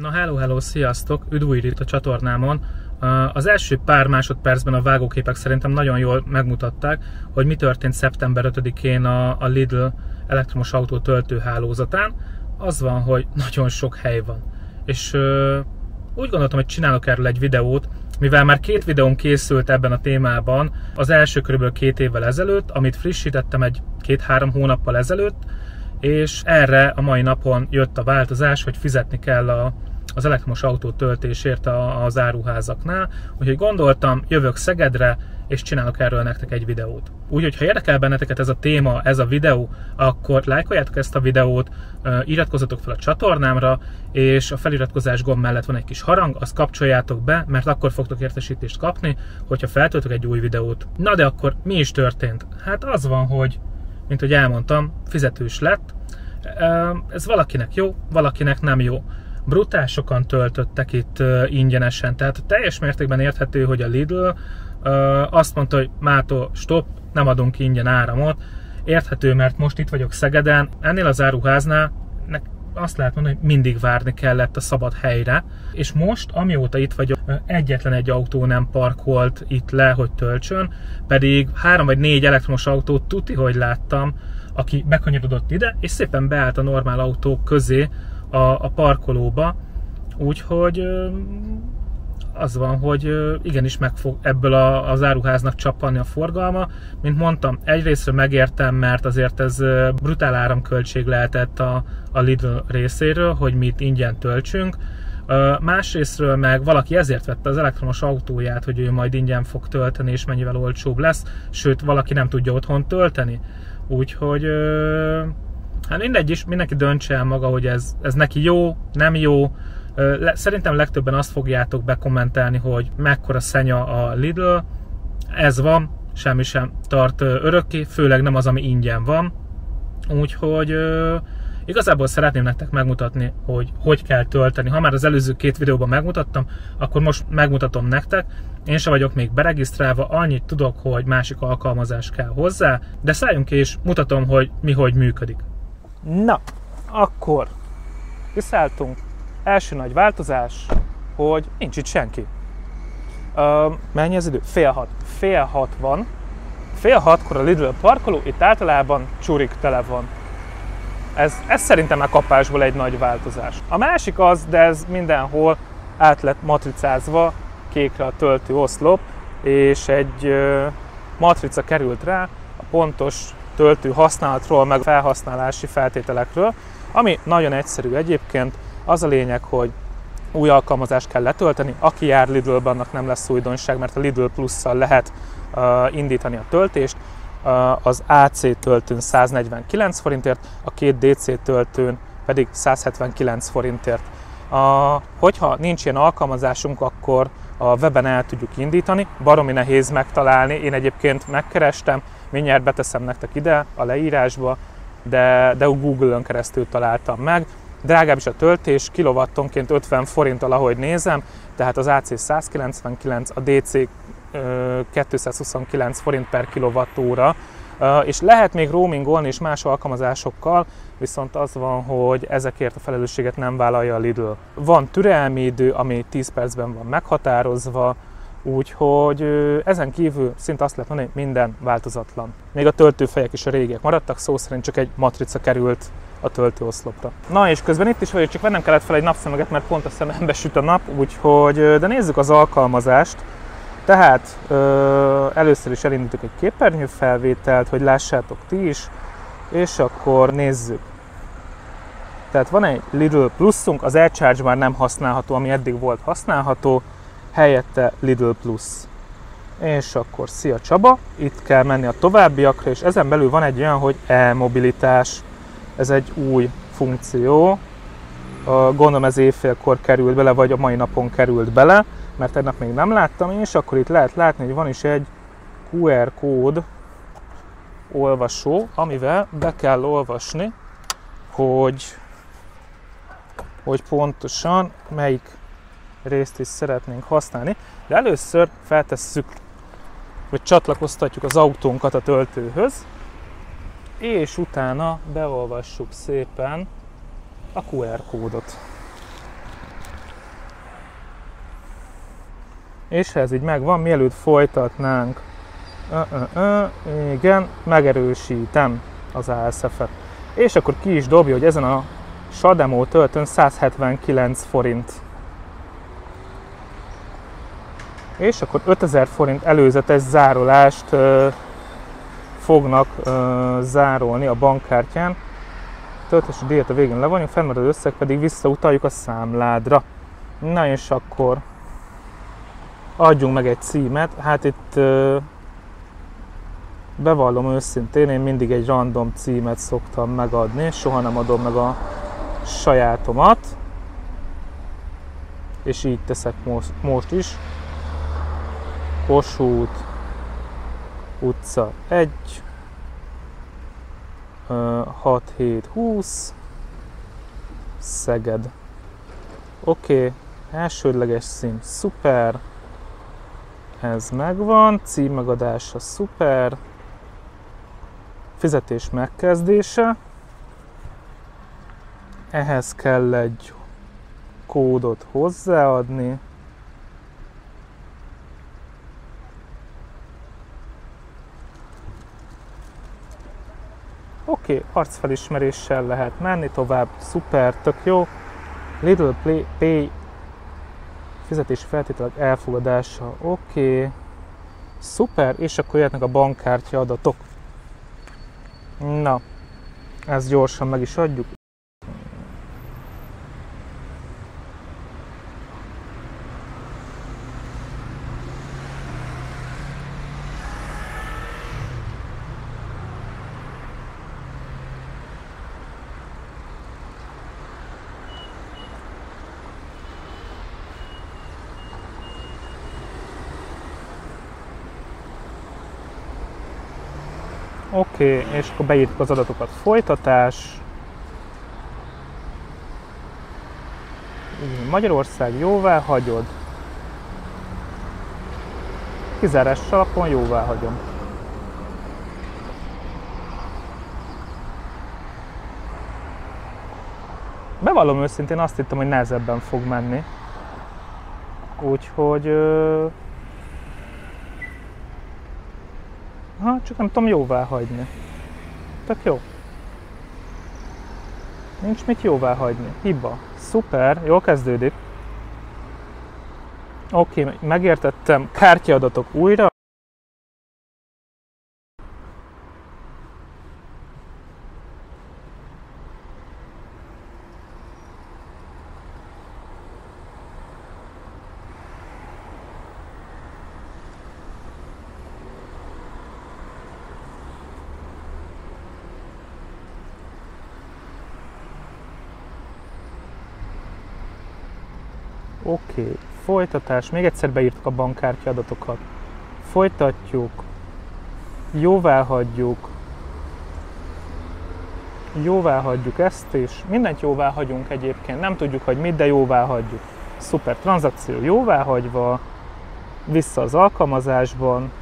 Na hello, sziasztok! Üdv újra itt a csatornámon. Az első pár másodpercben a vágóképek szerintem nagyon jól megmutatták, hogy mi történt szeptember 5-én a Lidl elektromos autó töltőhálózatán. Az van, hogy nagyon sok hely van. És úgy gondoltam, hogy csinálok erről egy videót, mivel már 2 videóm készült ebben a témában, az első körülbelül 2 évvel ezelőtt, amit frissítettem egy 2-3 hónappal ezelőtt, és erre a mai napon jött a változás, hogy fizetni kell az elektromos autó töltésért az áruházaknál, úgyhogy gondoltam, jövök Szegedre, és csinálok erről nektek egy videót. Úgyhogy ha érdekel benneteket ez a téma, ez a videó, akkor lájkoljátok ezt a videót, iratkozzatok fel a csatornámra, és a feliratkozás gomb mellett van egy kis harang, azt kapcsoljátok be, mert akkor fogtok értesítést kapni, hogyha feltöltök egy új videót. Na de akkor mi is történt? Hát az van, hogy, mint hogy elmondtam, fizetős lett. Ez valakinek jó, valakinek nem jó. Brutál sokan töltöttek itt ingyenesen, tehát teljes mértékben érthető, hogy a Lidl azt mondta, hogy mától stop, nem adunk ingyen áramot. Érthető, mert most itt vagyok Szegeden, ennél az áruháznál azt lehet mondani, hogy mindig várni kellett a szabad helyre, és most, amióta itt vagyok, egyetlen egy autó nem parkolt itt le, hogy töltsön, pedig 3 vagy 4 elektromos autót tuti, hogy láttam, aki bekanyarodott ide, és szépen beállt a normál autók közé a parkolóba, úgyhogy az van, hogy igenis meg fog ebből az áruháznak csappanni a forgalma. Mint mondtam, egyrésztről megértem, mert azért ez brutál áramköltség lehetett a Lidl részéről, hogy mi itt ingyen töltsünk. Másrésztről meg valaki ezért vette az elektromos autóját, hogy ő majd ingyen fog tölteni, és mennyivel olcsóbb lesz, sőt, valaki nem tudja otthon tölteni. Úgyhogy hát mindegy is, mindenki döntse el maga, hogy ez neki jó, nem jó. Szerintem legtöbben azt fogjátok bekommentelni, hogy mekkora szenya a Lidl. Ez van, semmi sem tart örökké, főleg nem az, ami ingyen van. Úgyhogy igazából szeretném nektek megmutatni, hogy kell tölteni. Ha már az előző 2 videóban megmutattam, akkor most megmutatom nektek. Én sem vagyok még beregisztrálva, annyit tudok, hogy másik alkalmazás kell hozzá, de szálljunk és mutatom, hogy mi hogy működik. Na, akkor kiszálltunk. Első nagy változás, hogy nincs itt senki. Mennyi az idő? Fél hat van. Fél 6-kor a Lidl parkoló, itt általában csurik tele van. Ez szerintem már kapásból egy nagy változás. A másik az, de ez mindenhol át lett matricázva, kékre a töltő oszlop, és egy matrica került rá a pontos töltő használatról, meg felhasználási feltételekről, ami nagyon egyszerű egyébként. Az a lényeg, hogy új alkalmazást kell letölteni. Aki jár Lidlbe, annak nem lesz újdonság, mert a Lidl Plus-szal lehet indítani a töltést. Az AC töltőn 149 forintért, a 2 DC töltőn pedig 179 forintért. Hogyha nincs ilyen alkalmazásunk, akkor a weben el tudjuk indítani. Baromi nehéz megtalálni. Én egyébként megkerestem, mindjárt beteszem nektek ide a leírásba, de Google-ön keresztül találtam meg. Drágább is a töltés, kilowattonként 50 forinttal, ahogy nézem, tehát az AC 199, a DC 229 forint per kilowattóra, és lehet még roamingolni és más alkalmazásokkal, viszont az van, hogy ezekért a felelősséget nem vállalja a Lidl. Van türelmi idő, ami 10 percben van meghatározva, úgyhogy ezen kívül szinte azt lehet mondani, hogy minden változatlan. Még a töltőfejek is a régiek maradtak, szó szerint csak egy matrica került a töltőoszlopra. Na és közben itt is vagyok, csak vennem kellett fel egy napszemüveget, mert pont a szemembe süt a nap, úgyhogy, de nézzük az alkalmazást. Tehát először is elindítok egy képernyőfelvételt, hogy lássátok ti is, és akkor nézzük. Tehát van egy Lidl Pluszunk, az eCharge már nem használható, ami eddig volt használható, helyette Lidl Plus. És akkor szia Csaba, itt kell menni a továbbiakra, és ezen belül van egy olyan, hogy e-mobilitás. Ez egy új funkció, gondolom ez éjfélkor került bele, vagy a mai napon került bele, mert tegnap még nem láttam, és akkor itt lehet látni, hogy van is egy QR kód olvasó, amivel be kell olvasni, hogy pontosan melyik részt is szeretnénk használni, de először feltesszük, vagy csatlakoztatjuk az autónkat a töltőhöz, és utána beolvassuk szépen a QR kódot. És ha ez így megvan, mielőtt folytatnánk, igen, megerősítem az ASF-et. És akkor ki is dobja, hogy ezen a Shademo töltőn 179 forint. És akkor 5000 forint előzetes zárolást fognak zárolni a bankkártyán. Töltési díjat a végén levonjuk, fennmaradó összeg pedig visszautaljuk a számládra. Na és akkor adjunk meg egy címet. Hát itt bevallom őszintén, én mindig egy random címet szoktam megadni, soha nem adom meg a sajátomat. És így teszek most is. Kossuth utca 1, 6720, Szeged. Oké, elsődleges szín, szuper. Ez megvan, cím megadása, szuper. Fizetés megkezdése. Ehhez kell egy kódot hozzáadni. Oké, arcfelismeréssel lehet menni tovább, szuper, tök jó. Lidl Pay fizetési feltételek elfogadása, oké. Szuper, és akkor jöhetnek a bankkártya adatok. Na, ezt gyorsan meg is adjuk. Oké, és akkor beírtuk az adatokat. Folytatás. Magyarország, jóvá hagyod. Kizárás alapon jóvá hagyom. Bevallom őszintén, azt hittem, hogy nehezebben fog menni. Úgyhogy... csak nem tudom jóvá hagyni. Tök jó. Nincs mit jóvá hagyni. Hiba. Szuper, jól kezdődik. Oké, megértettem. Kártyaadatok újra. Oké, folytatás. Még egyszer beírtuk a bankkártya adatokat. Folytatjuk. Jóvá hagyjuk. Jóvá hagyjuk ezt is. Mindent jóvá hagyunk egyébként. Nem tudjuk, hogy mit, de jóvá hagyjuk. Szuper, tranzakció jóvá hagyva. Vissza az alkalmazásban.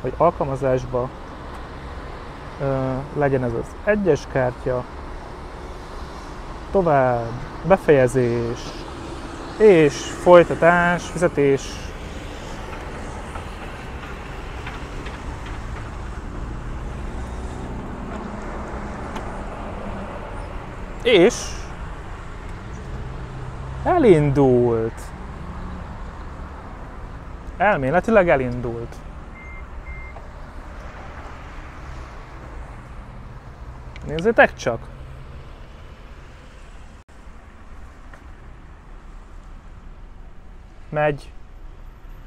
Vagy alkalmazásba. Legyen ez az egyes kártya. Tovább. Befejezés. És folytatás, fizetés. És elindult. Elméletileg elindult. Nézzétek csak! Megy,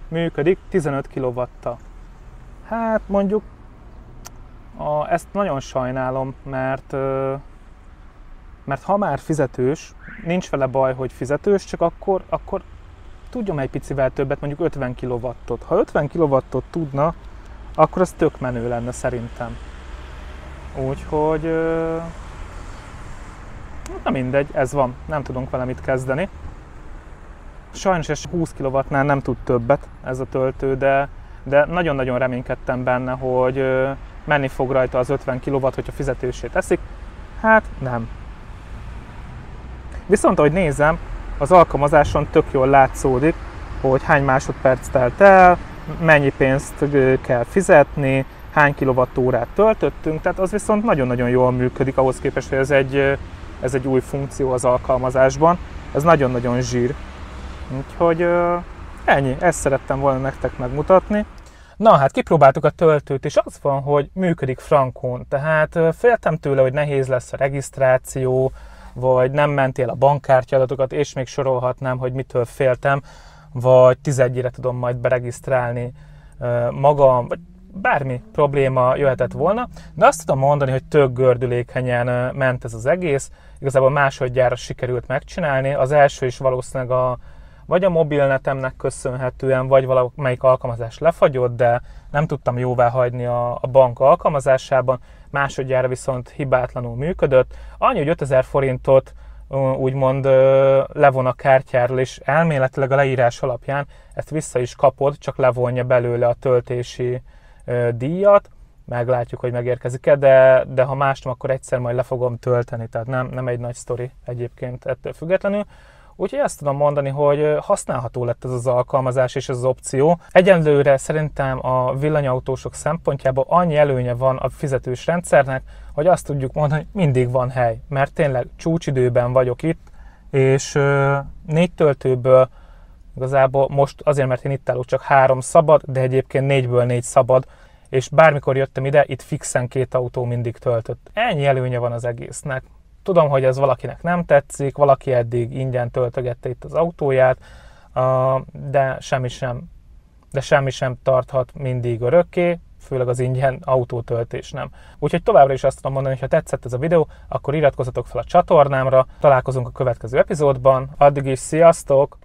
működik 15 kW-tal. Hát mondjuk ezt nagyon sajnálom, mert ha már fizetős, nincs vele baj, hogy fizetős, csak akkor tudjon egy picivel többet, mondjuk 50 kW-ot. Ha 50 kW-ot tudna, akkor az tök menő lenne szerintem. Úgyhogy na mindegy, ez van, nem tudunk vele mit kezdeni. Sajnos ez 20 kW-nál nem tud többet ez a töltő, de nagyon-nagyon reménykedtem benne, hogy menni fog rajta az 50 kW, hogyha fizetőssé teszik. Hát nem. Viszont ahogy nézem, az alkalmazáson tök jól látszódik, hogy hány másodperc telt el, mennyi pénzt kell fizetni, hány kilowattórát töltöttünk, tehát az viszont nagyon-nagyon jól működik ahhoz képest, hogy ez egy új funkció az alkalmazásban. Ez nagyon-nagyon zsír. Úgyhogy ennyi, ezt szerettem volna nektek megmutatni. Na hát kipróbáltuk a töltőt, és az van, hogy működik frankón. Tehát féltem tőle, hogy nehéz lesz a regisztráció, vagy nem mentél a bankkártya adatokat, és még sorolhatnám, hogy mitől féltem, vagy 11-re tudom majd beregisztrálni magam, vagy bármi probléma jöhetett volna. De azt tudom mondani, hogy tök gördülékenyen ment ez az egész. Igazából másodjára sikerült megcsinálni. Az első is valószínűleg vagy a mobilnetemnek köszönhetően, vagy valamelyik alkalmazás lefagyott, de nem tudtam jóvá hagyni a bank alkalmazásában. Másodjára viszont hibátlanul működött. Annyi, hogy 5000 forintot úgymond levon a kártyáról, és elméletileg a leírás alapján ezt vissza is kapod, csak levonja belőle a töltési díjat. Meglátjuk, hogy megérkezik-e, de ha más nem, akkor egyszer majd le fogom tölteni, tehát nem egy nagy sztori egyébként ettől függetlenül. Úgyhogy azt tudom mondani, hogy használható lett ez az alkalmazás és ez az opció. Egyenlőre szerintem a villanyautósok szempontjából annyi előnye van a fizetős rendszernek, hogy azt tudjuk mondani, hogy mindig van hely. Mert tényleg csúcsidőben vagyok itt, és 4 töltőből igazából most azért, mert én itt állok, csak 3 szabad, de egyébként 4-ből 4 szabad, és bármikor jöttem ide, itt fixen 2 autó mindig töltött. Ennyi előnye van az egésznek. Tudom, hogy ez valakinek nem tetszik, valaki eddig ingyen töltögette itt az autóját, de semmi sem tarthat mindig örökké, főleg az ingyen autótöltés nem. Úgyhogy továbbra is azt tudom mondani, hogy ha tetszett ez a videó, akkor iratkozzatok fel a csatornámra, találkozunk a következő epizódban, addig is sziasztok!